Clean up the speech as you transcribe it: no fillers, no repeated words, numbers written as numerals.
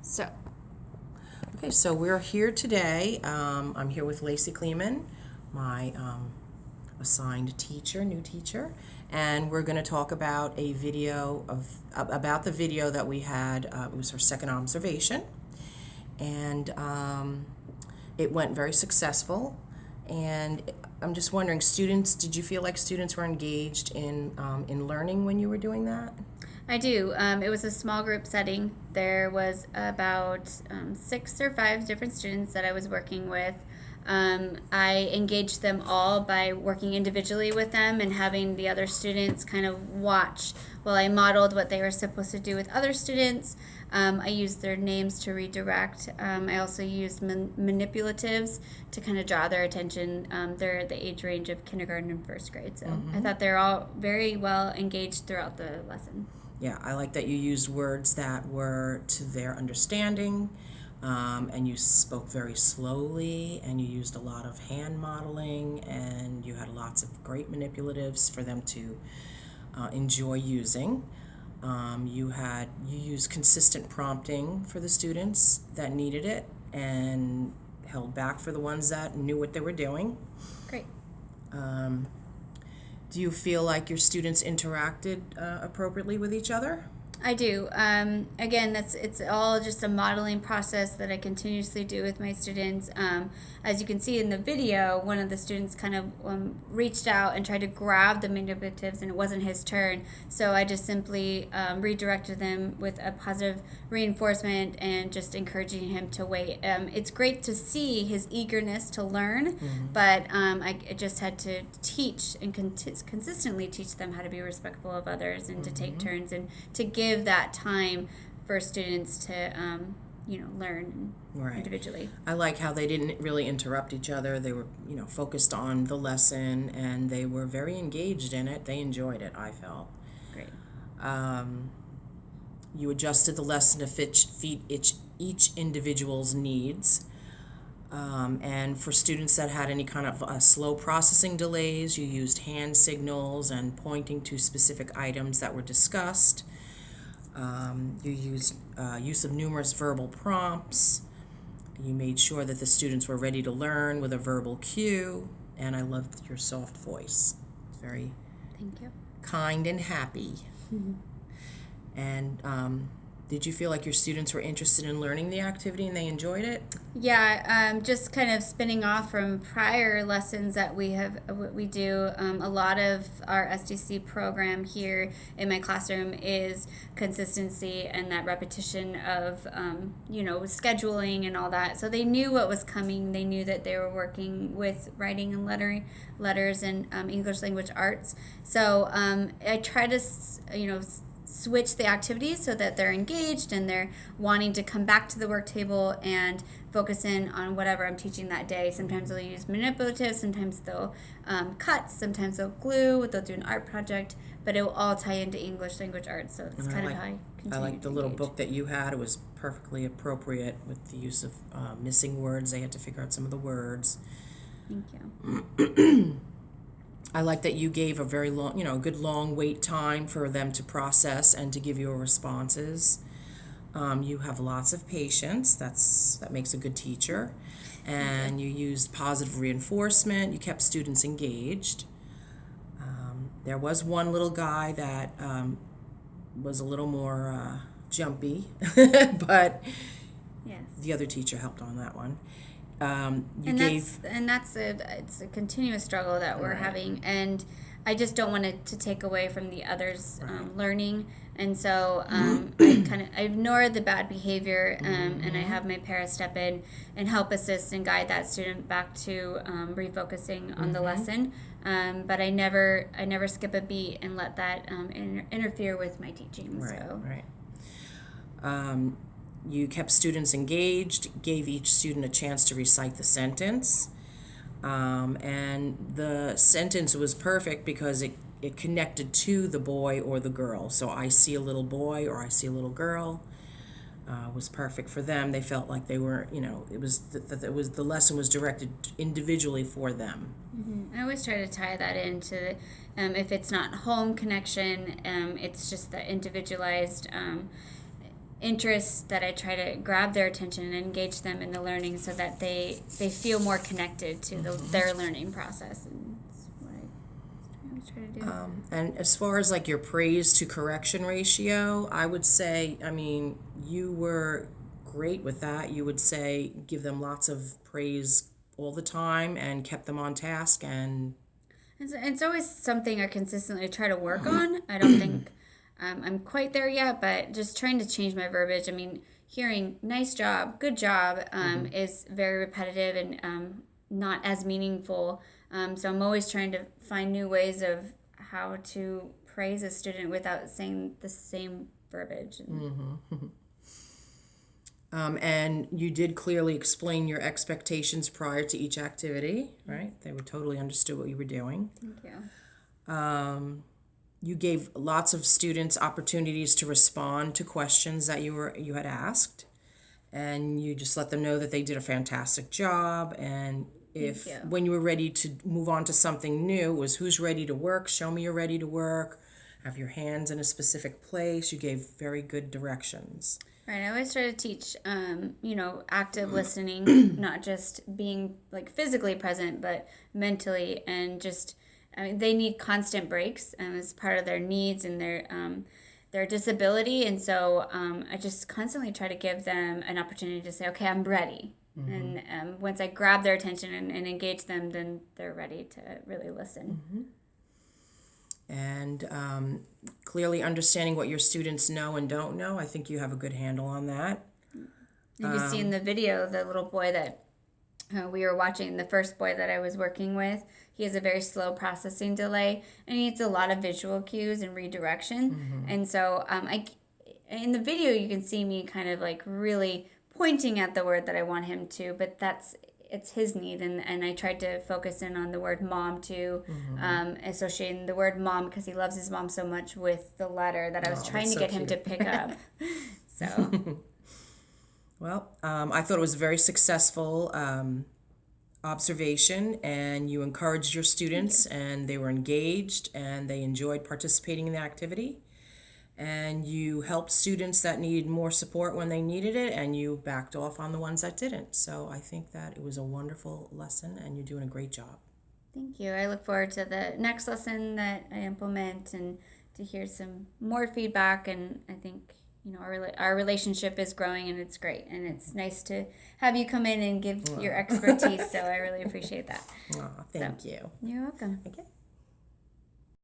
So, okay, so we're here today. I'm here with Lacy Kleeman, my assigned teacher, new teacher, and we're going to talk about a video about the video that we had. It was our second observation, and it went very successful. And I'm just wondering, students, did you feel like students were engaged in learning when you were doing that? I do. It was a small group setting. There was about 6 or 5 different students that I was working with. I engaged them all by working individually with them and having the other students kind of watch while I modeled what they were supposed to do with other students. I used their names to redirect. I also used manipulatives to kind of draw their attention. They're at the age range of kindergarten and first grade. So I thought they're all very well engaged throughout the lesson. Yeah, I like that you used words that were to their understanding, and you spoke very slowly, and you used a lot of hand modeling, and you had lots of great manipulatives for them to enjoy using. You used consistent prompting for the students that needed it, and held back for the ones that knew what they were doing. Great. Do you feel like your students interacted appropriately with each other? I do. Again, it's all just a modeling process that I continuously do with my students. As you can see in the video, one of the students kind of reached out and tried to grab the manipulatives, and it wasn't his turn. So I just simply redirected them with a positive reinforcement and just encouraging him to wait. It's great to see his eagerness to learn, but I just had to teach and consistently teach them how to be respectful of others and to take turns and to give that time for students to learn individually. I like how they didn't really interrupt each other. They were, focused on the lesson, and they were very engaged in it. They enjoyed it, I felt. Great. You adjusted the lesson to fit each individual's needs. And for students that had any kind of slow processing delays, you used hand signals and pointing to specific items that were discussed. You used use of numerous verbal prompts. You made sure that the students were ready to learn with a verbal cue. And I loved your soft voice. It's very Thank you. kind and happy. And did you feel like your students were interested in learning the activity and they enjoyed it? Yeah, just kind of spinning off from prior lessons that we do. A lot of our SDC program here in my classroom is consistency and that repetition of, scheduling and all that. So they knew what was coming. They knew that they were working with writing and letters and English language arts. So I try to, switch the activities so that they're engaged and they're wanting to come back to the work table and focus in on whatever I'm teaching that day. Sometimes they'll use manipulatives, sometimes they'll cut, sometimes they'll glue, they'll do an art project, but it will all tie into English language arts. So it's kind of how I continue. I like the little book that you had. It was perfectly appropriate with the use of missing words. They had to figure out some of the words. Thank you. I like that you gave a very long, good long wait time for them to process and to give your responses. You have lots of patience. That makes a good teacher. And you used positive reinforcement. You kept students engaged. There was one little guy that was a little more jumpy, but Yes. the other teacher helped on that one. It's a continuous struggle that we're having, and I just don't want it to take away from the others learning, and so I ignore the bad behavior, and I have my para step in and help assist and guide that student back to refocusing on the lesson, but I never skip a beat and let that interfere with my teaching. You kept students engaged, gave each student a chance to recite the sentence. And the sentence was perfect because it connected to the boy or the girl. So I see a little boy or I see a little girl was perfect for them. They felt like they were, the lesson was directed individually for them. I always try to tie that into, if it's not home connection, it's just the individualized interests that I try to grab their attention and engage them in the learning so that they feel more connected to their learning process. And that's what I always try to do. And as far as like your praise to correction ratio, I would say, I mean, you were great with that. You would say give them lots of praise all the time and kept them on task. And It's always something I consistently try to work on. I don't think I'm quite there yet, but just trying to change my verbiage. I mean, hearing "nice job," "good job" is very repetitive and not as meaningful. So I'm always trying to find new ways of how to praise a student without saying the same verbiage. and you did clearly explain your expectations prior to each activity, right? They were totally understood what you were doing. Thank you. You gave lots of students opportunities to respond to questions that you had asked, and you just let them know that they did a fantastic job. And if you. when you were ready to move on to something new, it was who's ready to work, show me you're ready to work, have your hands in a specific place. You gave very good directions. Right. I always try to teach, active listening, not just being like physically present, but mentally and just. I mean, they need constant breaks as part of their needs and their disability, and so I just constantly try to give them an opportunity to say, "Okay, I'm ready." And once I grab their attention and engage them, then they're ready to really listen. And clearly understanding what your students know and don't know. I think you have a good handle on that. You can see in the video the little boy that we were watching, the first boy that I was working with. He has a very slow processing delay, and he needs a lot of visual cues and redirection. And so in the video, you can see me kind of like really pointing at the word that I want him to, but it's his need. And I tried to focus in on the word mom too, associating the word mom because he loves his mom so much with the letter that I was trying to get him to pick up. So... Well, I thought it was a very successful observation, and you encouraged your students, and they were engaged, and they enjoyed participating in the activity. And you helped students that needed more support when they needed it, and you backed off on the ones that didn't. So I think that it was a wonderful lesson, and you're doing a great job. Thank you. I look forward to the next lesson that I implement and to hear some more feedback, and I think our relationship is growing and it's great, and it's nice to have you come in and give your expertise. So I really appreciate that. Thank you. You're welcome. Okay.